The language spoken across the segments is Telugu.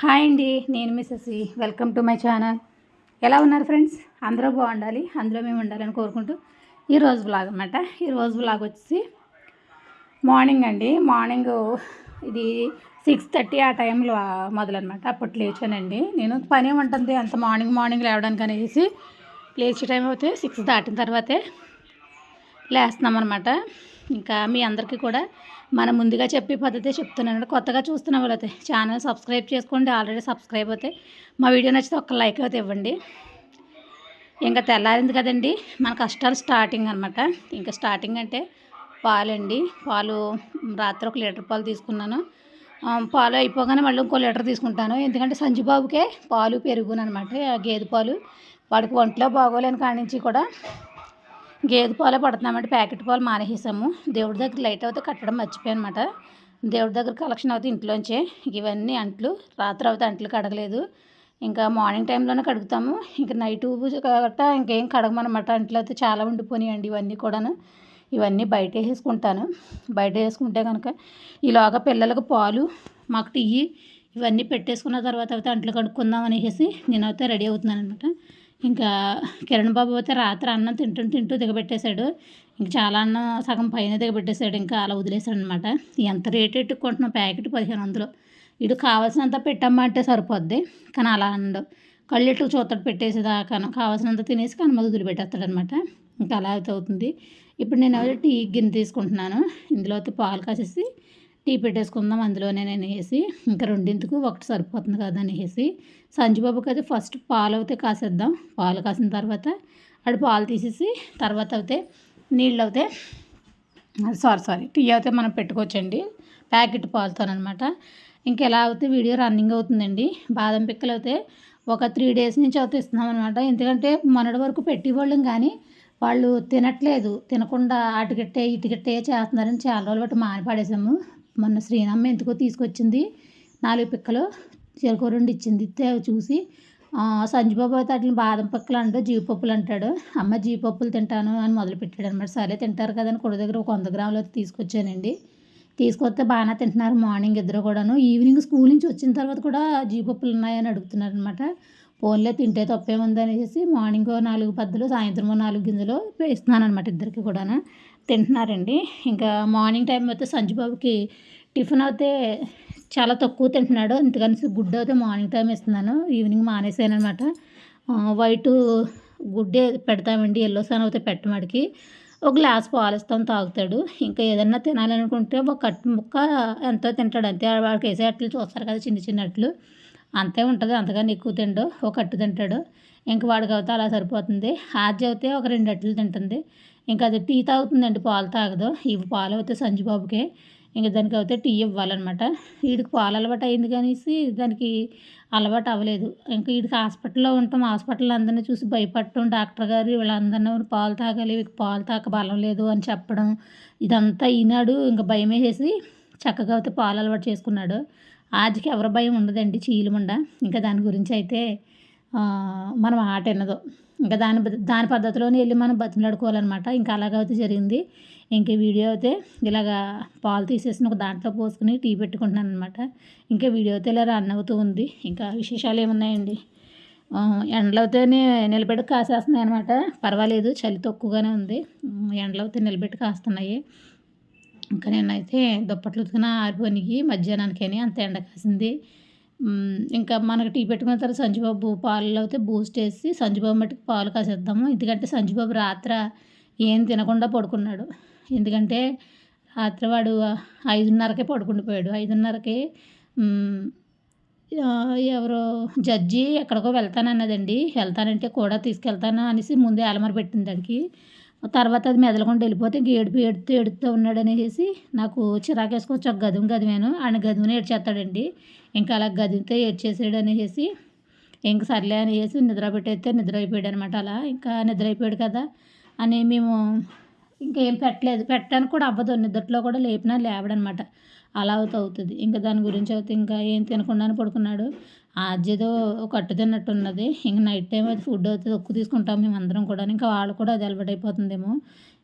హాయ్ అండి, నేను మిస్సెసి. Welcome to my channel. ఎలా ఉన్నారు ఫ్రెండ్స్? అందరూ బాగుండాలి, అందులో మేము ఉండాలని కోరుకుంటూ ఈరోజు బ్లాగ్ అనమాట. ఈరోజు బ్లాగ్ వచ్చి మార్నింగ్ అండి. మార్నింగ్ ఇది 6:30 ఆ టైంలో మొదలనమాట. అప్పట్లో లేచానండి. నేను పని ఉంటుంది అంత మార్నింగ్ లేవడానికి అనేసి లేచే టైం అయితే 6 దాటిన తర్వాతే లేస్తున్నాం అనమాట. ఇంకా మీ అందరికీ కూడా మనం ముందుగా చెప్పే పద్ధతే చెప్తున్నాను. కొత్తగా చూస్తున్న వాళ్ళైతే ఛానల్ సబ్స్క్రైబ్ చేసుకోండి. ఆల్రెడీ సబ్స్క్రైబ్ అయితే మా వీడియో నచ్చితే ఒక లైక్ అయితే ఇవ్వండి. ఇంకా తెల్లారింది కదండి, మన కష్టాలు స్టార్టింగ్ అనమాట. ఇంకా స్టార్టింగ్ అంటే పాలండి. పాలు రాత్రి 1 లీటర్ పాలు తీసుకున్నాను. పాలు అయిపోగానే మళ్ళీ ఇంకో లీటర్ తీసుకుంటాను. ఎందుకంటే సంజుబాబుకే పాలు పెరుగునమాట. గేదె పాలు వాడికి ఒంట్లో బాగోలేని కాడి నుంచి కూడా గేదె పాలే పడుతున్నామంటే ప్యాకెట్ పాలు మానేసాము. దేవుడి దగ్గర లైట్ అయితే కట్టడం మర్చిపోయాను అనమాట. దేవుడి దగ్గర కలెక్షన్ అవుతే ఇంట్లోంచే. ఇవన్నీ అంట్లు రాత్రి అవుతే అంట్లు కడగలేదు. ఇంకా మార్నింగ్ టైంలోనే కడుగుతాము. ఇంకా నైట్ గట్ట ఇంకేం కడగమన్నమాట. అంట్లు అయితే చాలా ఉండిపోయినాయండి. ఇవన్నీ కూడాను ఇవన్నీ బయట వేసుకుంటాను. బయట వేసుకుంటే కనుక ఈలోగా పిల్లలకు పాలు మాకు టీ ఇవన్నీ పెట్టేసుకున్న తర్వాత అయితే అంట్లు కడుక్కుందాం అనేసి నేనైతే రెడీ అవుతున్నాను అనమాట. ఇంకా కిరణ్ బాబు అయితే రాత్రి అన్నం తింటూ దిగబెట్టేశాడు. ఇంక చాలా అన్నం సగం పైన దిగబెట్టేశాడు. ఇంకా అలా వదిలేశాడు అనమాట. ఎంత రేట్ ఎట్టుకుంటున్నాం, ప్యాకెట్ 1500. ఇటు కావాల్సినంత పెట్టమ్మా అంటే సరిపోద్ది, కానీ అలా అనడు. కళ్ళెట్టు చూతడు పెట్టేసేదాకాను కావాల్సినంత తినేసి కానీ మొదలు వదిలిపెట్టేస్తాడు అనమాట. ఇంకా అలా అయితే అవుతుంది. ఇప్పుడు నేను టీ గిన్నె తీసుకుంటున్నాను. ఇందులో అయితే పాలు కాసేసి టీ పెట్టేసుకుందాం అందులోనే అనేసి. ఇంకా రెండింటికి ఒకటి సరిపోతుంది కదా అనేసి సంజుబాబుకి అయితే ఫస్ట్ పాలు అయితే కాసేద్దాం. పాలు కాసిన తర్వాత అటు పాలు తీసేసి తర్వాత అయితే నీళ్ళు అయితే సారీ టీ అయితే మనం పెట్టుకోవచ్చండి ప్యాకెట్ పాలతోనమాట. ఇంకా ఎలా అయితే వీడియో రన్నింగ్ అవుతుందండి. బాదం పిక్కలు అయితే ఒక 3 డేస్ నుంచి అయితే ఇస్తున్నాం అనమాట. ఎందుకంటే మొన్నటి వరకు పెట్టేవాళ్ళం కానీ వాళ్ళు తినట్లేదు. తినకుండా అటుగట్టే ఇటుగట్టే చేస్తున్నారని చాలా రోజులు బట్టి మానిపడేసాము. మొన్న శ్రీనమ్మ ఎందుకో తీసుకొచ్చింది 4 పిక్కలు, చెరుకు 2 ఇచ్చింది. ఇస్తే చూసి సంజుబాబు అయితే అట్లా బాదం పిక్కలు అంటూ జీడిపప్పులు అంటాడు. అమ్మ జీడిపప్పులు తింటాను అని మొదలుపెట్టాడు అనమాట. సరే తింటారు కదని కొడు దగ్గర ఒక 100 గ్రాములు అయితే తీసుకొచ్చానండి. తీసుకొస్తే బాగానే తింటున్నారు మార్నింగ్ ఇద్దరు కూడాను. ఈవినింగ్ స్కూల్ నుంచి వచ్చిన తర్వాత కూడా జీడిపప్పులు ఉన్నాయని అడుగుతున్నారు అనమాట. ఫోన్లో తింటే తప్పేముంది అనేసి మార్నింగ్ 4 పద్దలు సాయంత్రం 4 గింజలు ఇస్తున్నాను అనమాట. ఇద్దరికి కూడా తింటున్నారండి. ఇంకా మార్నింగ్ టైం అయితే సంజుబాబుకి టిఫిన్ అయితే చాలా తక్కువ తింటున్నాడు. అందుకని గుడ్డు అయితే మార్నింగ్ టైం ఇస్తున్నాను. ఈవినింగ్ మానేసాను అనమాట. వైట్ గుడ్డే పెడతామండి, ఎల్లో సన్ అయితే పెట్టమాడికి. ఒక గ్లాస్ పాలు ఇస్తాం, తాగుతాడు. ఇంకా ఏదన్నా తినాలనుకుంటే ఒక కట్టు ముక్క ఎంతో తింటాడు అంతే. వాడికి వేసే అట్లు చూస్తారు కదా, చిన్న అట్లు అంతే ఉంటుంది. అంతగాని ఎక్కువ తిండు, ఒక అట్టు తింటాడు. ఇంక వాడికి అయితే అలా సరిపోతుంది. ఆర్జీ అయితే ఒక 2 అట్లు తింటుంది. ఇంకా అది టీ తాగుతుందండి, పాలు తాగదు. ఇవి పాలు అయితే సంజుబాబుకే. ఇంక దానికి అయితే టీ ఇవ్వాలన్నమాట. వీడికి పాలు అలవాటు అయింది కనేసి దానికి అలవాటు అవ్వలేదు. ఇంకా వీడికి హాస్పిటల్లో ఉంటాం. హాస్పిటల్లో అందరినీ చూసి భయపడటం, డాక్టర్ గారు వీళ్ళందరినీ పాలు తాగాలి, వీడికి పాలు తాక బలం లేదు అని చెప్పడం ఇదంతా ఈనాడు. ఇంకా భయం వేసేసి చక్కగా అయితే పాలు అలవాటు చేసుకున్నాడు. ఆదికి ఎవరి భయం ఉండదండి, చీలుముండ. ఇంకా దాని గురించి అయితే మనం ఆట వినదు. ఇంకా దాని పద్ధతిలోనే వెళ్ళి మనం బతిమలాడుకోవాలన్నమాట. ఇంకా అలాగైతే జరిగింది. ఇంక వీడియో అయితే ఇలాగా పాలు తీసేసిన ఒక దాంట్లో పోసుకుని టీ పెట్టుకుంటున్నాను అనమాట. ఇంకా వీడియో అయితే ఇలా రన్ అవుతూ ఉంది. ఇంకా విశేషాలు ఏమున్నాయండి, ఎండలు అయితేనే నిలబెట్టి కాసేస్తున్నాయి అనమాట. పర్వాలేదు, చలి తక్కువగానే ఉంది. ఎండలు అయితే నిలబెట్టి కాస్తున్నాయి. ఇంకా నేనైతే దుప్పట్లు ఉతికిన ఆరిపోయినాయి మధ్యాహ్నానికని, అంత ఎండ కాసింది. ఇంకా మనకు టీ పెట్టుకున్న తర్వాత సంజుబాబు పాలలో అయితే బూస్ట్ వేసి సంజుబాబు మట్టుకు పాలు కాసేద్దాము. ఎందుకంటే సంజుబాబు రాత్రి ఏం తినకుండా పడుకున్నాడు. ఎందుకంటే రాత్రి వాడు 5:30కే పడుకుండిపోయాడు. 5:30కి ఎవరో జడ్జి ఎక్కడికో వెళ్తానన్నదండి. వెళ్తానంటే కూడా తీసుకెళ్తాను అనేసి ముందే అలమర పెట్టింది దానికి. తర్వాత అది మెదలకుండా వెళ్ళిపోతే ఏడుతూ ఉన్నాడు అనేసి నాకు చిరాకు వేసుకొచ్చి ఒక గదివాను. ఆయన గదిని ఏడ్చేస్తాడండి. ఇంకా అలా గదితో ఏడ్చేసాడు అనేసి ఇంక సర్లే అనేసి నిద్ర నిద్ర అయిపోయాడు అనమాట. అలా ఇంకా నిద్ర అయిపోయాడు కదా అని మేము ఇంకేం పెట్టడానికి కూడా అవ్వదు. నిద్రలో కూడా లేపినా లేవడనమాట. అలా అవుతుంది. ఇంకా దాని గురించి అయితే ఇంకా ఏం తినకుండానే పడుకున్నాడు. ఆద్యదో ఒక అట్టు తిన్నట్టున్నది. ఇంక నైట్ టైం అయితే ఫుడ్ అయితే తక్కువ తీసుకుంటాం మేము అందరం కూడా. ఇంకా వాళ్ళు కూడా అది అలవాటు అయిపోతుందేమో.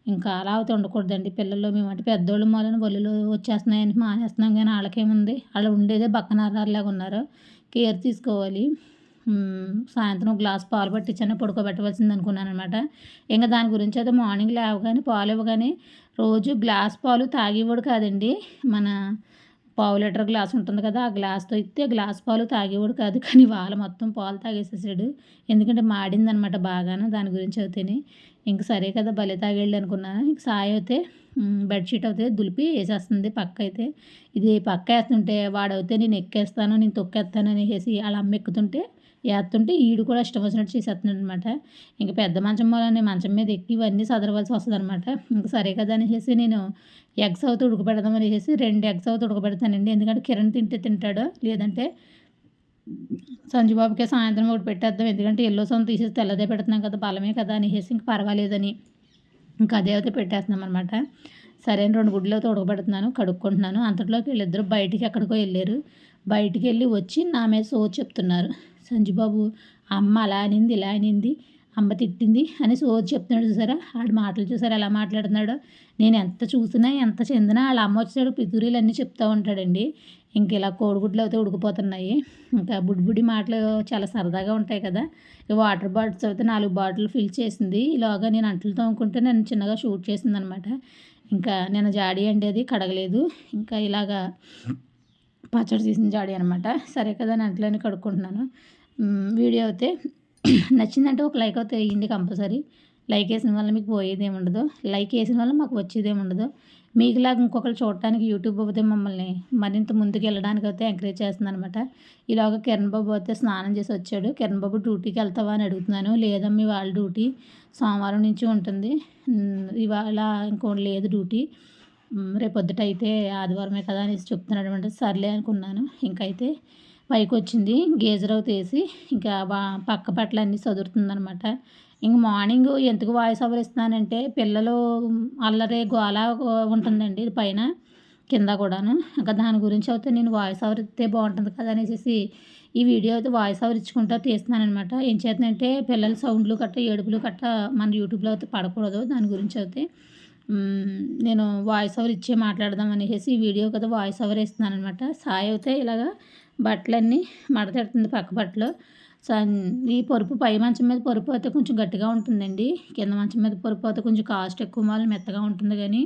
ఇంకా అలా అయితే ఉండకూడదండి పిల్లలు. మేమంటే పెద్దోళ్ళు మూలన బొల్లులు వచ్చేస్తున్నాయని మానేస్తున్నాం, కానీ వాళ్ళకేముంది, వాళ్ళు ఉండేదే బక్కనర్రాల్లాగా ఉన్నారు. కేర్ తీసుకోవాలి. సాయంత్రం గ్లాస్ పాలు పట్టించైనా పడుకోబెట్టవలసింది అనుకున్నాను అనమాట. ఇంకా దాని గురించి అయితే మార్నింగ్ లేవగానే పాలు ఇవ్వగానే రోజు గ్లాస్ పాలు తాగేవాడు కాదండి. మన పావు లీటర్ గ్లాస్ ఉంటుంది కదా, ఆ గ్లాస్తో ఇస్తే గ్లాస్ పాలు తాగేవాడు కాదు. కానీ వాళ్ళ మొత్తం పాలు తాగేసేసాడు. ఎందుకంటే మాడిందనమాట బాగాను. దాని గురించి అయితేనే ఇంక సరే కదా భలే తాగేళ్ళు అనుకున్నాను. ఇంక సాయి అయితే బెడ్షీట్ అయితే దులిపి వేసేస్తుంది పక్క అయితే. ఇది పక్క వేస్తుంటే వాడైతే నేను ఎక్కేస్తాను, నేను తొక్కేస్తాను అనేసి వాళ్ళ అమ్మ ఎక్కుతుంటే వేస్తుంటే ఈడు కూడా ఇష్టం వచ్చినట్టు చేసేస్తున్నాడు అనమాట. ఇంక పెద్ద మంచం వల్ల మంచం మీద ఎక్కి ఇవన్నీ సదరవలసి వస్తుంది అనమాట. ఇంక సరే కదా అనేసి నేను ఎగ్స్ అవుతూ ఉడకబెడదాం అనేసి 2 ఎగ్స్ అవుతూ ఉడకబెడతానండి. ఎందుకంటే కిరణ్ తింటాడు, లేదంటే సంజుబాబుకే సాయంత్రం ఒకటి పెట్టేద్దాం. ఎందుకంటే ఎల్లో సౌండ్ తీసేసి తెల్లదే పెడుతున్నాం కదా, బలమే కదా అనేసి ఇంక పర్వాలేదని ఇంకా అదే అయితే పెట్టేస్తున్నాం అనమాట. సరే అని 2 గుడ్లు అయితే ఉడకబెడుతున్నాను, కడుక్కుంటున్నాను. అంతట్లోకి వీళ్ళిద్దరూ బయటికి ఎక్కడికో వెళ్ళారు. బయటికి వెళ్ళి వచ్చి నా మీద సోది చెప్తున్నారు. సంజుబాబు అమ్మ అలా అనింది, ఇలా అనింది, అమ్మ తిట్టింది అని సోది చెప్తున్నాడు. చూసారా ఆడు మాటలు, చూసారా ఎలా మాట్లాడుతున్నాడో. నేను ఎంత చూసినా ఎంత చెందినా వాళ్ళ అమ్మ వచ్చాడు పితూరీలు అన్నీ చెప్తూ ఉంటాడండి. ఇంక ఇలా కోడిగుడ్లు అయితే ఉడికిపోతున్నాయి. ఇంకా బుడ్డి మాటలు చాలా సరదాగా ఉంటాయి కదా. ఈ వాటర్ బాటిల్స్ అయితే 4 బాటిల్ ఫిల్ చేసింది. ఇలాగా నేను అంట్లు తోముకుంటే నన్ను చిన్నగా షూట్ చేసింది అనమాట. ఇంకా నేను జాడీ అండి అది కడగలేదు. ఇంకా ఇలాగా పచ్చడి తీసిన జాడీ అనమాట. సరే కదా అని అంట్లన్నీ కడుక్కుంటున్నాను. వీడియో అయితే నచ్చిందంటే ఒక లైక్ అయితే వేయండి కంపల్సరీ. లైక్ వేసిన వల్ల మీకు పోయేదేమి ఉండదు, లైక్ వేసిన వల్ల మాకు వచ్చేదేమి ఉండదు. మీకులాగా ఇంకొకరు చూడటానికి యూట్యూబ్ అయితే మమ్మల్ని మరింత ముందుకు వెళ్ళడానికి అయితే ఎంకరేజ్ చేస్తుంది అనమాట. ఇలాగ కిరణ్ బాబు అయితే స్నానం చేసి వచ్చాడు. కిరణ్ బాబు డ్యూటీకి వెళ్తావా అని అడుగుతున్నాను. లేదమ్మా వాళ్ళ డ్యూటీ సోమవారం నుంచి ఉంటుంది, ఇవాళ ఇంకోటి లేదు డ్యూటీ, రేపొద్దుట అయితే ఆదివారమే కదా అనేసి చెప్తున్నాడు అనమాట. సర్లే అనుకున్నాను. ఇంకైతే పైకి వచ్చింది గేజర్ అవుతూ వేసి ఇంకా పక్క బట్టలన్నీ చదురుతుందనమాట. ఇంక మార్నింగ్ ఎందుకు వాయిస్ ఓవర్ ఇస్తున్నానంటే పిల్లలు అల్లరి గోల ఉంటుందండి పైన కింద కూడాను. ఇంకా దాని గురించి అయితే నేను వాయిస్ ఓవర్ ఇస్తే బాగుంటుంది కదా అనేసి ఈ వీడియో అయితే వాయిస్ ఓవర్ ఇచ్చుకుంటా తీస్తున్నాను అనమాట. ఏం చేస్తుందంటే పిల్లల సౌండ్లు గట్ట ఏడుపులు గట్ట మన యూట్యూబ్లో అయితే పడకూడదు. దాని గురించి అయితే నేను వాయిస్ ఓవర్ ఇచ్చే మాట్లాడదాం అనేసి ఈ వీడియో కదా వాయిస్ ఓవర్ ఇస్తున్నాను అనమాట. సాయి అయితే ఇలాగా బట్టలన్నీ మడతెడుతుంది పక్క బట్టలు. ఈ పరుపు పై మంచం మీద పరుపు అయితే కొంచెం గట్టిగా ఉంటుందండి. కింద మంచం మీద పరుపు అయితే కొంచెం కాస్ట్ ఎక్కువ మాలు మెత్తగా ఉంటుంది. కానీ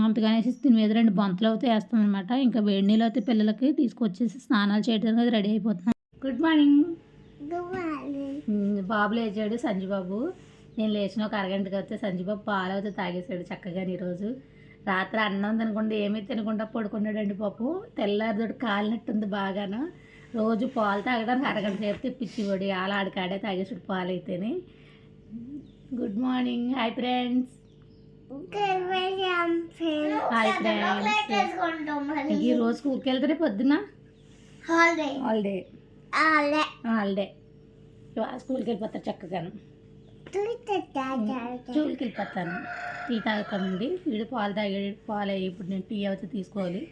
అంతగానేసి దీని మీద 2 బొంతలు అయితే వేస్తాం అనమాట. ఇంకా వేడి నీళ్ళు అయితే పిల్లలకి తీసుకొచ్చేసి స్నానాలు చేయడానికి అది రెడీ అయిపోతున్నాను. Good morning. బాబు లేచాడు సంజుబాబు. నేను లేచిన ఒక అరగంటకి వస్తే సంజుబాబు పాలు అయితే తాగేసాడు చక్కగా. ఈరోజు రాత్రి అన్నం తినకుండా ఏమీ తినకుండా పడుకున్నాడండి పాపు. తెల్లారితోటి కాలినట్టుంది బాగాను. రోజు పాలు తాగడానికి అరగంట సేపు తెప్పించేవాడు. అలా ఆడికాడే తాగేసాడు పాలు అయితేనే. Good morning. Hi friends. Hi friends. ఈరోజు స్కూల్కి వెళ్తారే పొద్దున్న హాలిడే స్కూల్కి వెళ్ళిపోతారు చక్కగాను. స్కూల్కి వెళ్ళిపోతాను. టీ తాగుతామండి. వీడు పాలు తాగాడు. పాలు ఇప్పుడు నేను టీ అయితే తీసుకోవాలి.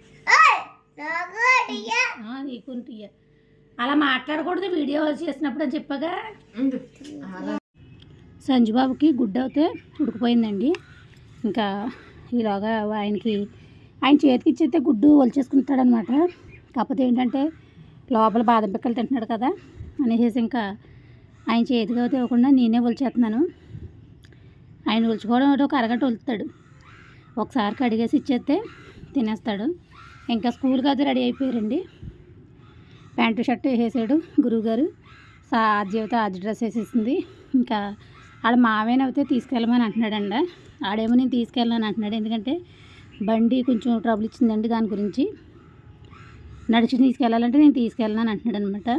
నీకు టీ అలా మాట్లాడకూడదు వీడియో చేసినప్పుడు అని చెప్పగా. సంజుబాబుకి గుడ్డ అయితే ఉడికిపోయిందండి. ఇంకా ఇలాగా ఆయన చేతికి ఇచ్చేస్తే గుడ్డు ఒలిచేసుకుంటాడనమాట. కాకపోతే ఏంటంటే లోపల బాదం పిక్కలు తింటున్నాడు కదా అనేసి ఇంకా ఆయన చేతికి అయితే ఇవ్వకుండా నేనే ఒలిచేస్తున్నాను. ఆయన ఒలుచుకోవడం ఒక అరగంట ఒలుస్తాడు. ఒకసారి కడిగేసి ఇచ్చేస్తే తినేస్తాడు. ఇంకా స్కూల్కి అయితే రెడీ అయిపోయారండి. ప్యాంటు షర్ట్ వేసేసాడు గురువుగారు. ఆద్యత ఆది డ్రెస్ వేసేసింది. ఇంకా ఆడ మావేన అయితే తీసుకెళ్ళమని అంటున్నాడండి. ఆడేమో నేను తీసుకెళ్ళాలని అంటున్నాడు. ఎందుకంటే బండి కొంచెం ట్రబుల్ ఇచ్చిందండి. దాని గురించి నడిచి తీసుకెళ్ళాలంటే నేను తీసుకెళ్ళాలని అంటున్నాడు అనమాట.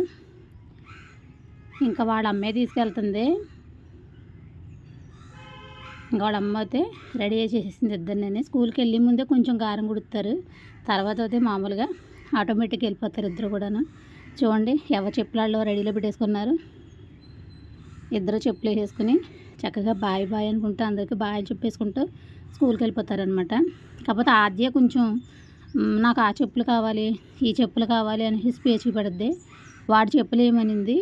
ఇంకా వాళ్ళ అమ్మే తీసుకెళ్తుంది. ఇంకా వాళ్ళ అమ్మ అయితే రెడీ చేసేసింది ఇద్దరిని. స్కూల్కి వెళ్ళే ముందే కొంచెం గారం కుడుతారు, తర్వాత అయితే మామూలుగా ఆటోమేటిక్గా వెళ్ళిపోతారు ఇద్దరు కూడాను. చూడండి ఎవరు చెప్పులాళ్ళు రెడీలో పెట్టేసుకున్నారు. ఇద్దరు చెప్పులు వేసుకుని చక్కగా బాయ్ బాయ్ అనుకుంటూ అందరికీ బాయ్ చెప్పేసుకుంటూ స్కూల్కి వెళ్ళిపోతారనమాట. కాకపోతే ఆద్య కొంచెం నాకు ఆ చెప్పులు కావాలి ఈ చెప్పులు కావాలి అనేసి పేచి పడుద్ది. వాడి చెప్పులు ఏమనింది,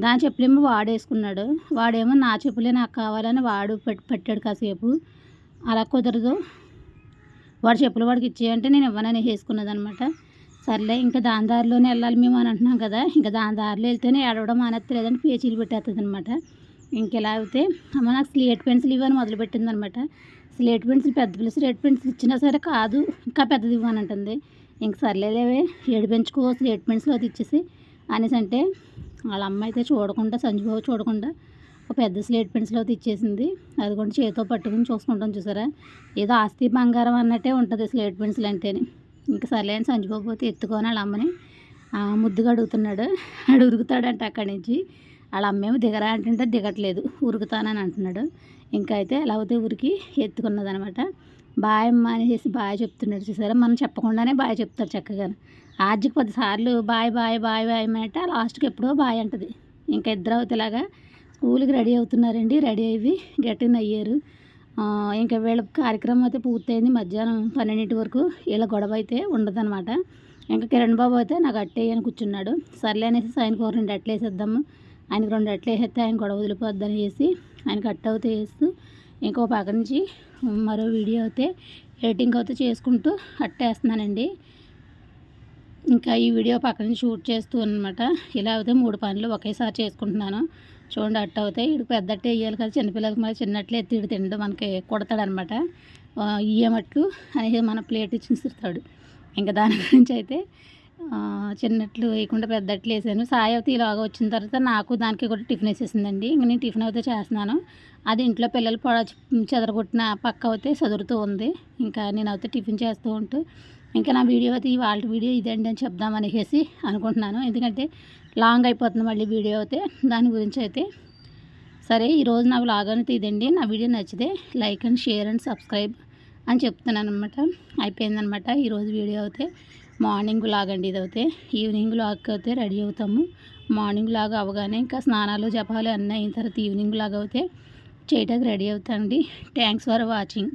దాని చెప్పులేమో వాడేసుకున్నాడు. వాడేమో నా చెప్పులే నాకు కావాలని వాడు పెట్టాడు కాసేపు. అలా కుదరదు, వాడి చెప్పులు వాడికి ఇచ్చేయంటే నేను ఇవ్వనని వేసుకున్నదనమాట. సర్లే ఇంకా దాని దారిలోనే వెళ్ళాలి మేము అని అంటున్నాం కదా, ఇంకా దాని దారిలో వెళ్తేనే ఏడవడం మానేత్తలేదని పేచీలు పెట్టేస్తుంది అనమాట. ఇంకెలా అయితే అమ్మ నాకు స్లేట్ పెన్సిల్ ఇవ్వని మొదలుపెట్టింది అనమాట. స్లేట్ పెన్సిల్ పెద్ద పిల్ల స్లేట్ పెన్సిల్ ఇచ్చినా సరే కాదు, ఇంకా పెద్దది ఇవ్వని అంటుంది. ఇంక సర్లేలేవే ఏడు పెంచుకో స్లేట్ పెన్సిల్ అది ఇచ్చేసి అనేసి అంటే వాళ్ళ అమ్మ అయితే చూడకుండా, సంజుబాబు చూడకుండా ఒక పెద్ద స్లేట్ పెన్సిల్ అయితే ఇచ్చేసింది. అది కూడా చేతితో పట్టుకుని చూసుకుంటాం చూసారా, ఏదో ఆస్తి బంగారం అన్నట్టే ఉంటుంది స్లేట్ పెన్సిల్ అంటేనే. ఇంకా సర్లే అని సంజుబాబు అయితే ఎత్తుకొని వాళ్ళ అమ్మని ముద్దుగా అడుగుతున్నాడు. ఉరుకుతాడంట అక్కడి నుంచి. వాళ్ళ అమ్మేమో దిగరా అంటుంటే దిగట్లేదు, ఉరుకుతానని అంటున్నాడు. ఇంకా అయితే ఎలా అయితే ఉరికి ఎత్తుకున్నదనమాట. బాయ్ అమ్మ అనేసి బాయ్ చెప్తున్నాడు చూసారా, మనం చెప్పకుండానే బాయ్ చెప్తారు చక్కగా. ఆర్జికి 10 సార్లు బాయ్ బాయ్ బాయ్ బాయ్ అంటే లాస్ట్కి ఎప్పుడో బాయ్ అంటది. ఇంకా ఇద్దరు అవుతేలాగా స్కూల్కి రెడీ అవుతున్నారండి. రెడీ అయ్యి గట్టిన అయ్యారు. ఇంకా వీళ్ళ కార్యక్రమం అయితే పూర్తయింది. మధ్యాహ్నం 12 వరకు వీళ్ళ గొడవ అయితే ఉండదనమాట. ఇంకా కిరణ్ బాబు అయితే నాకు అట్టే అని కూర్చున్నాడు. సర్లే అనేసి ఆయనకు 2 అట్లు వేసేద్దాము, ఆయనకు 2 అట్లు వేసేస్తే ఆయన గొడవ వదిలిపోద్దని వేసి ఆయనకు అట్ట అవుతే వేస్తూ ఇంకో పక్క నుంచి మరో వీడియో అయితే ఎడిటింగ్ అయితే చేసుకుంటూ అట్టేస్తున్నానండి. ఇంకా ఈ వీడియో పక్క నుంచి షూట్ చేస్తూ అనమాట. ఇలా అయితే 3 పనులు ఒకేసారి చేసుకుంటున్నాను. చూడండి అట్ట అవుతాయి. ఇటు పెద్ద అట్టే వేయాలి కదా, చిన్నపిల్లలకి మరి చిన్నట్లు ఎత్తి ఇటు తిండు మనకి కొడతాడనమాట. ఇయ్యమట్లు అనేది మన ప్లేట్ ఇచ్చి తిడతాడు. ఇంకా దాని గురించి అయితే చిన్నట్లు వేయకుండా పెద్ద అట్లు వేసాను. సాయి అయితే ఇలాగ వచ్చిన తర్వాత నాకు దానికి కూడా టిఫిన్ వేసేసిందండి. ఇంక నేను టిఫిన్ అయితే చేస్తున్నాను. అది ఇంట్లో పిల్లలు చెదరగొట్టిన పక్క అయితే చదువుతూ ఉంది. ఇంకా నేను అయితే టిఫిన్ చేస్తూ ఉంటూ ఇంకా నా వీడియో అయితే వాళ్ళ వీడియో ఇదండి అని చెప్దామనేసి అనుకుంటున్నాను. ఎందుకంటే లాంగ్ అయిపోతుంది మళ్ళీ వీడియో అయితే, దాని గురించి అయితే. సరే ఈరోజు నా వ్లాగ్ అయితే ఇదండి. నా వీడియో నచ్చితే like and share and subscribe అని చెప్తున్నాను అనమాట. అయిపోయిందనమాట ఈరోజు వీడియో అయితే. మార్నింగ్ వ్లాగ్ అండి ఇదైతే. ఈవినింగ్ వ్లాగ్ అయితే రెడీ అవుతాము. మార్నింగ్ వ్లాగ్ అవగానే ఇంకా స్నానాలు జపాలు అన్నీ అయిన తర్వాత ఈవినింగ్ వ్లాగ్ అయితే చేయడానికి రెడీ అవుతామండి. Thanks for watching.